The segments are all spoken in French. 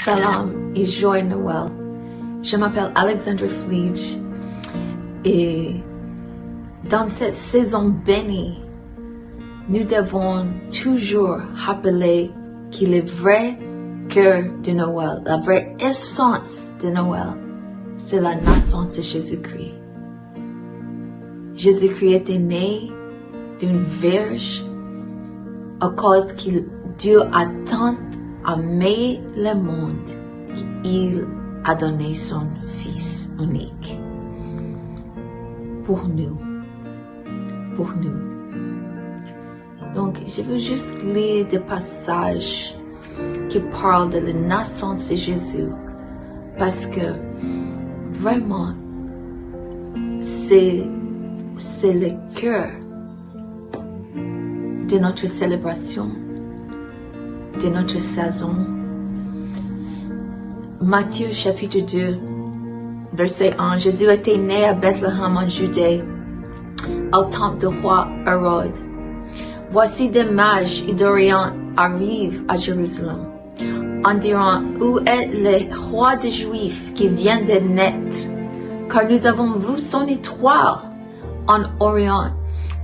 Salam et joyeux Noël. Je m'appelle Alexandra Fleege et dans cette saison bénie, nous devons toujours rappeler qu'il est vrai cœur de Noël, la vraie essence de Noël, c'est la naissance de Jésus-Christ. Jésus-Christ était né d'une vierge à cause qu'il Dieu a tant aimé le monde qu'il a donné son Fils unique pour nous. Donc, je veux juste lire des passages qui parlent de la naissance de Jésus parce que vraiment, c'est le cœur de notre célébration, de notre saison. Matthieu chapitre 2, verset 1, Jésus était né à Bethléem en Judée, au temps du roi Hérode. Voici des mages d'Orient arrivent à Jérusalem, en disant, où est le roi des Juifs qui vient de naître? Car nous avons vu son étoile en Orient,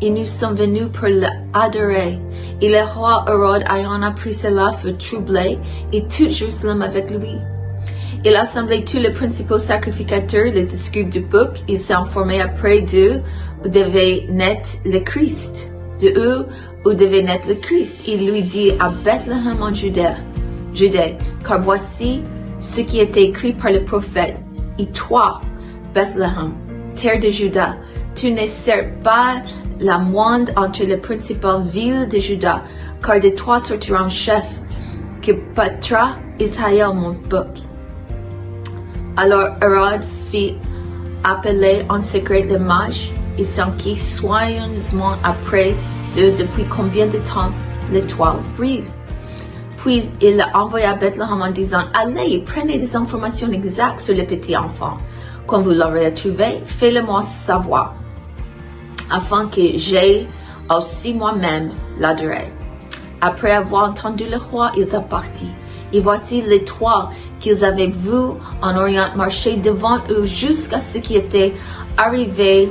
et nous sommes venus pour l'adorer. Et le roi Hérode ayant appris cela fut troublé, et tout Jérusalem avec lui. Il assemblait tous les principaux sacrificateurs, les scribes du peuple. Il s'est informé après d'eux où devait naître le Christ. Où devait naître le Christ. Il lui dit à Bethléem en Judée, car voici ce qui était écrit par le prophète. Et toi, Bethléem, terre de Juda, tu ne seras pas la moindre entre les principales villes de Juda, car de toi sortira un chef qui portera Israël mon peuple. Alors Hérode fit appeler en secret les mages et s'enquit soigneusement après depuis combien de temps l'étoile brille. Puis il l'a envoyé à Bethléem en disant, allez, prenez des informations exactes sur le petit enfant. Quand vous l'aurez trouvé, faites-le-moi savoir, afin que j'aille aussi moi-même l'adorer. Après avoir entendu le roi, ils sont partis. Et voici l'étoile qu'ils avaient vue en Orient marcher devant eux jusqu'à ce qui était arrivé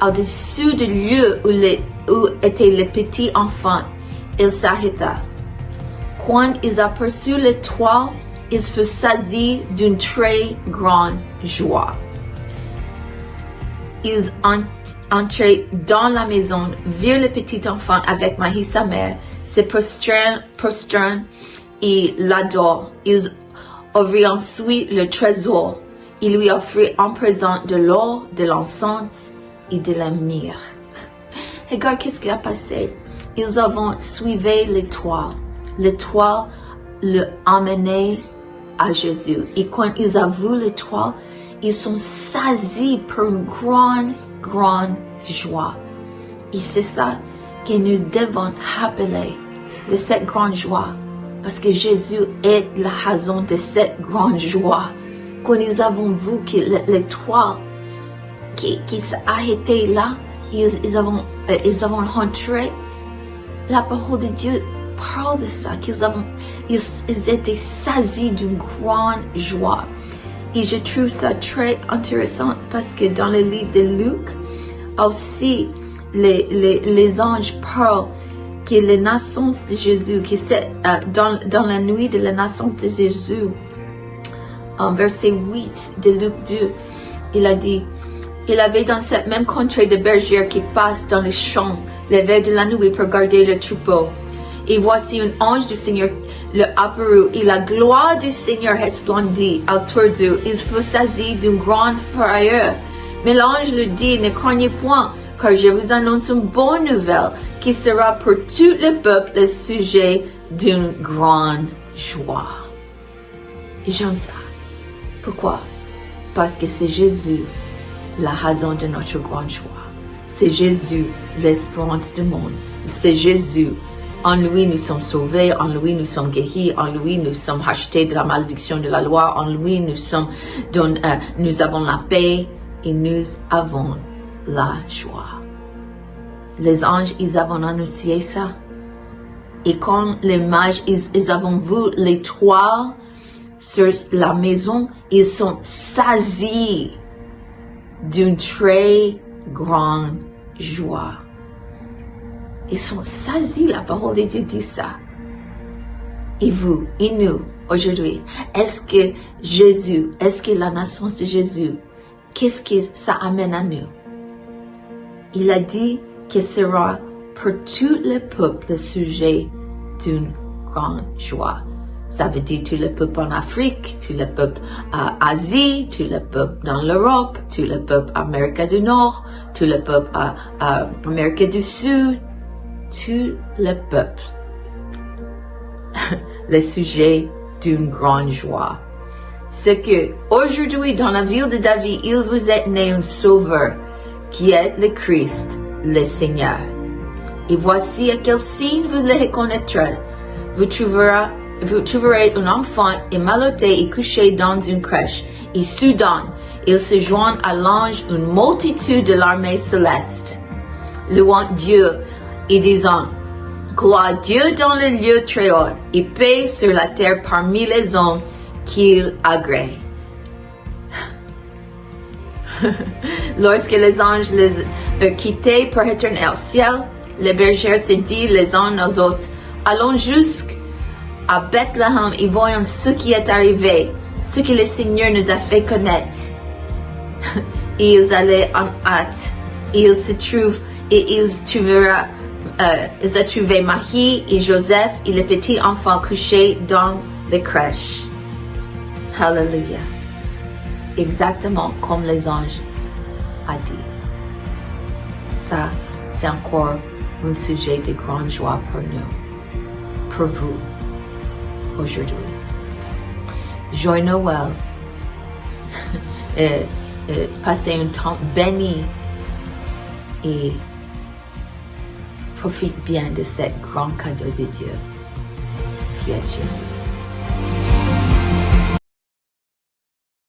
au-dessus du lieu où était le petit enfant. Il s'arrêta. Quand ils aperçurent l'étoile, ils furent saisis d'une très grande joie. Ils entrèrent dans la maison, virent le petit enfant avec Marie sa mère, se prosternent et l'adorent. Ils ouvrirent ensuite le trésor. Ils lui offrirent en présent de l'or, de l'encens et de la myrrhe. Regarde qu'est-ce qui a passé. Ils ont suivi l'étoile. L'étoile l'a emmené à Jésus. Et quand ils ont vu l'étoile, ils sont saisis par une grande joie. Et c'est ça que nous devons rappeler de cette grande joie. Parce que Jésus est la raison de cette grande joie. Quand nous avons vu que l'étoile qui s'est arrêtée là, ils ont rentré. La parole de Dieu parle de ça, ils étaient saisis d'une grande joie. Et je trouve ça très intéressant parce que dans le livre de Luc, aussi, les anges parlent que la naissance de Jésus, dans la nuit de la naissance de Jésus, en verset 8 de Luc 2, il a dit, il avait dans cette même contrée de bergères qui passent dans les champs les veilles de la nuit pour garder le troupeau. Et voici un ange du Seigneur le apparut, et la gloire du Seigneur resplendit autour d'eux. Ils furent saisis d'une grande frayeur. Mais l'ange lui dit, ne craignez point, car je vous annonce une bonne nouvelle qui sera pour tout le peuple le sujet d'une grande joie. Et j'aime ça. Pourquoi? Parce que c'est Jésus la raison de notre grande joie. C'est Jésus l'espérance du monde. C'est Jésus. En lui, nous sommes sauvés. En lui, nous sommes guéris. En lui, nous sommes rachetés de la malédiction de la loi. En lui, nous avons la paix et nous avons la joie. Les anges, ils avaient annoncé ça. Et quand les mages, ils avaient vu l'étoile sur la maison, ils sont saisis d'une très grande joie. Ils sont saisis, la parole de Dieu dit ça. Et vous, et nous, aujourd'hui, est-ce que la naissance de Jésus, qu'est-ce que ça amène à nous? Il a dit que sera pour tout le peuple le sujet d'une grande joie. Ça veut dire tout le peuple en Afrique, tout le peuple en Asie, tout le peuple dans l'Europe, tout le peuple en Amérique du Nord, tout le peuple en Amérique du Sud, tout le peuple. Le sujet d'une grande joie. C'est que aujourd'hui dans la ville de David, il vous est né un sauveur qui est le Christ, le Seigneur. Et voici à quel signe vous le reconnaîtrez. Vous trouverez un enfant émalotté et couché dans une crèche. Et soudain, il se joint à l'ange une multitude de l'armée céleste, louant Dieu et disant, gloire à Dieu dans le lieu très haut et paix sur la terre parmi les hommes qu'il agrée. Lorsque les anges les quittaient pour retourner au ciel, les bergers se disent les uns aux autres, allons jusqu'à Bethléem et voyons ce qui est arrivé, ce que le Seigneur nous a fait connaître. Et ils allaient en hâte, et ils ont trouvé Marie et Joseph et le petit enfant couché dans la crèche. Hallelujah. Exactement comme les anges a dit. Ça, c'est encore un sujet de grande joie pour nous, pour vous, aujourd'hui. Joyeux Noël. Passez un temps béni et profite bien de ce grand cadeau de Dieu qui est Jésus.